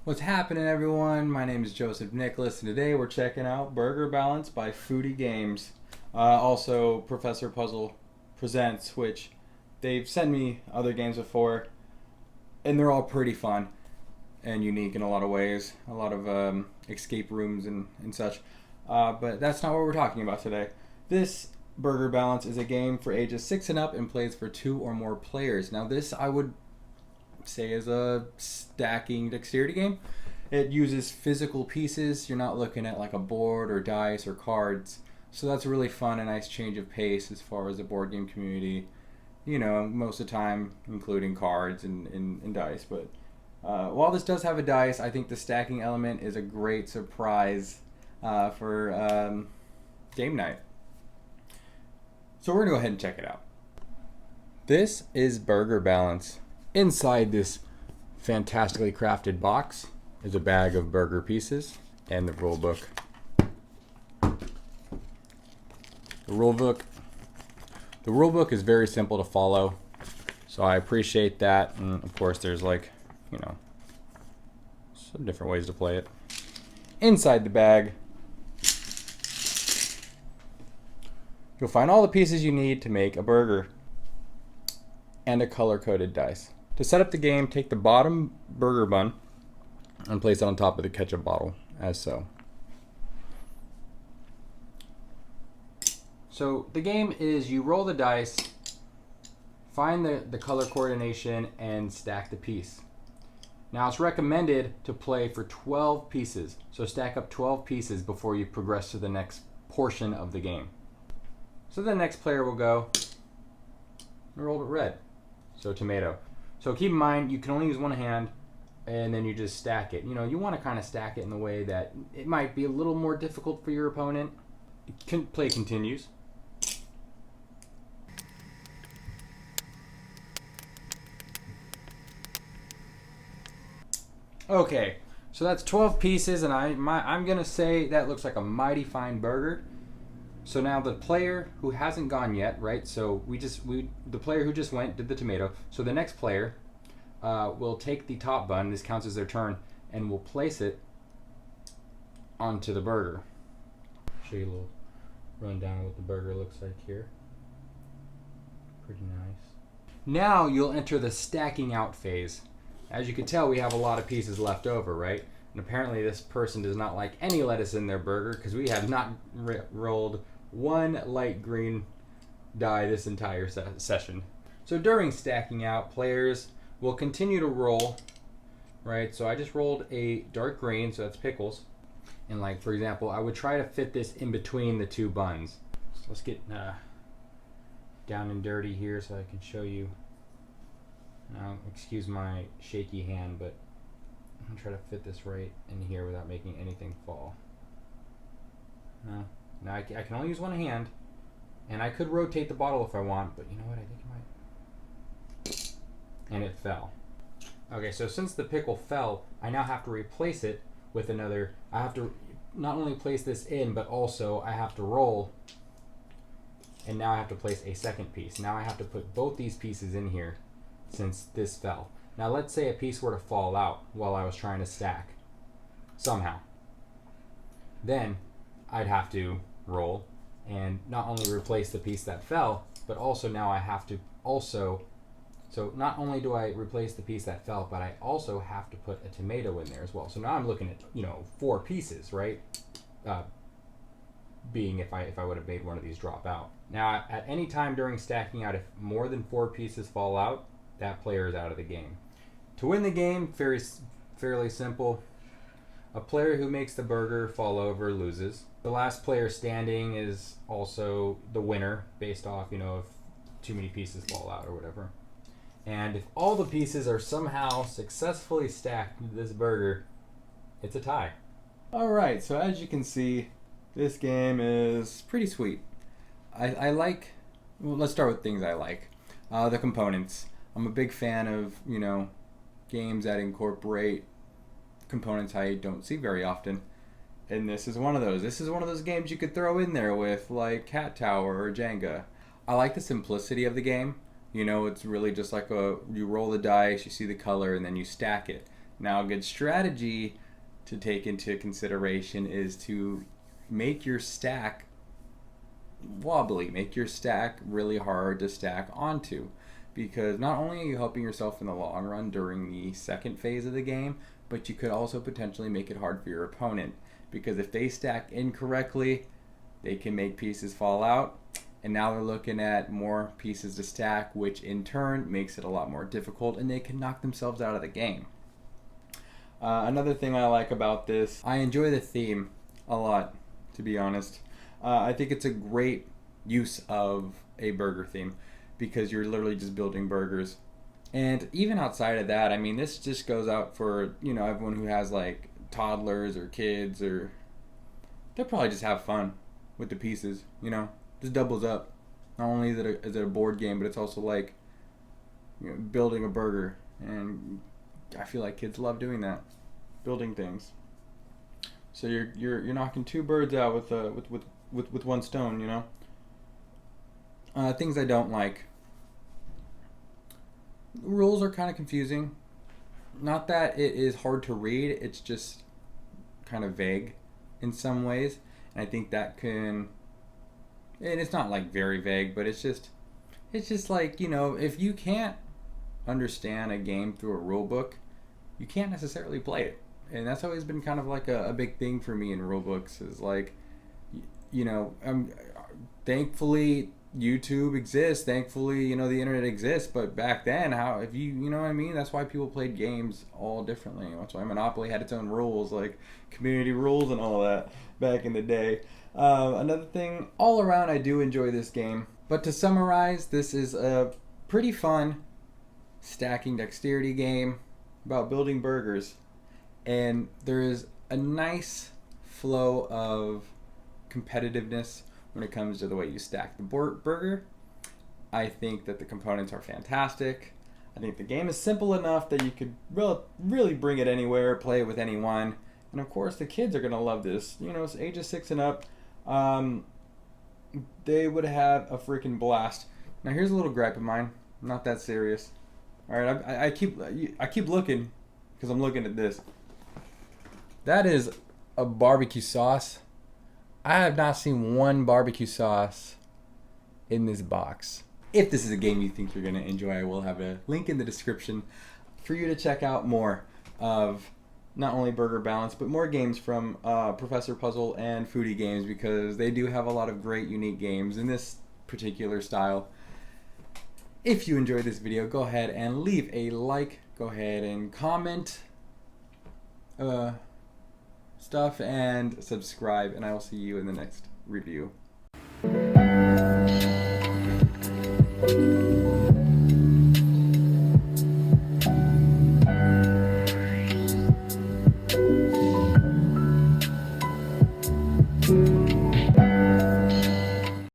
What's happening, everyone? My name is Joseph Nicholas, and today we're checking out Burger Balance by Foodie Games. Also, Professor Puzzle Presents, which they've sent me other games before, and they're all pretty fun and unique in a lot of ways. A lot of escape rooms and such. But that's not what we're talking about today. This Burger Balance is a game for ages 6 and up and plays for 2 or more players. Now, this I would say is a stacking dexterity game. It uses physical pieces. You're not looking at like a board or dice or cards. So that's really fun, a nice change of pace as far as the board game community. You know, most of the time including cards and dice. But while this does have a dice, I think the stacking element is a great surprise for game night. So we're going to go ahead and check it out. This is Burger Balance. Inside this fantastically crafted box is a bag of burger pieces and the rule book. The rule book is very simple to follow, so I appreciate that. And of course, there's some different ways to play it. Inside the bag, you'll find all the pieces you need to make a burger and a color-coded dice. To set up the game, take the bottom burger bun and place it on top of the ketchup bottle, as so. So the game is you roll the dice, find the color coordination, and stack the piece. Now it's recommended to play for 12 pieces, so stack up 12 pieces before you progress to the next portion of the game. So the next player will go and roll it red, so tomato. So keep in mind, you can only use one hand, and then you just stack it. You know, you want to kind of stack it in the way that it might be a little more difficult for your opponent. Play continues. Okay, so that's 12 pieces, and I'm gonna say that looks like a mighty fine burger. So now the player who hasn't gone yet, right? So the player who just went did the tomato. So the next player will take the top bun. This counts as their turn, and will place it onto the burger. Show you a little rundown of what the burger looks like here. Pretty nice. Now you'll enter the stacking out phase. As you can tell, we have a lot of pieces left over, right? And apparently this person does not like any lettuce in their burger because we have not rolled one light green die this entire session. So during stacking out, players will continue to roll, right? So I just rolled a dark green, so that's pickles. And like, for example, I would try to fit this in between the two buns. So let's get down and dirty here so I can show you. Now, excuse my shaky hand, but I'm going to try to fit this right in here without making anything fall. No. Now I can only use one hand, and I could rotate the bottle if I want, but you know what, I think I might. And it fell. Okay, so since the pickle fell, I now have to replace it with another. I have to not only place this in, but also I have to roll, and now I have to place a second piece. Now I have to put both these pieces in here since this fell. Now let's say a piece were to fall out while I was trying to stack, somehow. Then I'd have to roll and not only replace the piece that fell, but also now I have to so not only do I replace the piece that fell, but I also have to put a tomato in there as well. So now I'm looking at 4 pieces, right? Being if I would have made one of these drop out. Now at any time during stacking out, if more than 4 pieces fall out, that player is out of the game. To win the game, fairly simple. A player who makes the burger fall over loses. The last player standing is also the winner based off, if too many pieces fall out or whatever. And if all the pieces are somehow successfully stacked into this burger, it's a tie. Alright, so as you can see, this game is pretty sweet. Let's start with things I like. The components. I'm a big fan of, games that incorporate components I don't see very often. And this is one of those. This is one of those games you could throw in there with like Cat Tower or Jenga. I like the simplicity of the game. It's really just like you roll the dice, you see the color, and then you stack it. Now, a good strategy to take into consideration is to make your stack wobbly, make your stack really hard to stack onto, because not only are you helping yourself in the long run during the second phase of the game, but you could also potentially make it hard for your opponent, because if they stack incorrectly, they can make pieces fall out, and now they're looking at more pieces to stack, which in turn makes it a lot more difficult, and they can knock themselves out of the game. Another thing I like about this, I enjoy the theme a lot, to be honest. I think it's a great use of a burger theme, because you're literally just building burgers. And even outside of that, I mean, this just goes out for, you know, everyone who has like toddlers or kids, or they'll probably just have fun with the pieces, you know, just doubles up. Not only is it a board game, but it's also like, you know, building a burger, and I feel like kids love doing that, building things. So you're knocking two birds out with one stone, you know. Things I don't like. Rules are kind of confusing. Not that it is hard to read, it's just kind of vague in some ways. And I think that can, and it's not like very vague, but it's just like, you know, if you can't understand a game through a rule book, you can't necessarily play it. And that's always been kind of like a big thing for me in rule books, is like, you know, thankfully YouTube exists, thankfully, you know, the internet exists, but back then, if you know what I mean, that's why people played games all differently. That's why Monopoly had its own rules, like community rules and all that back in the day. Another thing, all around, I do enjoy this game. But to summarize, this is a pretty fun stacking dexterity game about building burgers. And there is a nice flow of competitiveness when it comes to the way you stack the burger. I think that the components are fantastic. I think the game is simple enough that you could really bring it anywhere, play it with anyone. And of course, the kids are going to love this. You know, it's ages 6 and up. They would have a freaking blast. Now, here's a little gripe of mine. I'm not that serious. All right, I keep looking, because I'm looking at this. That is a barbecue sauce. I have not seen one barbecue sauce in this box. If this is a game you think you're going to enjoy, I will have a link in the description for you to check out more of not only Burger Balance, but more games from Professor Puzzle and Foodie Games, because they do have a lot of great, unique games in this particular style. If you enjoyed this video, go ahead and leave a like. Go ahead and comment stuff and subscribe, and I will see you in the next review.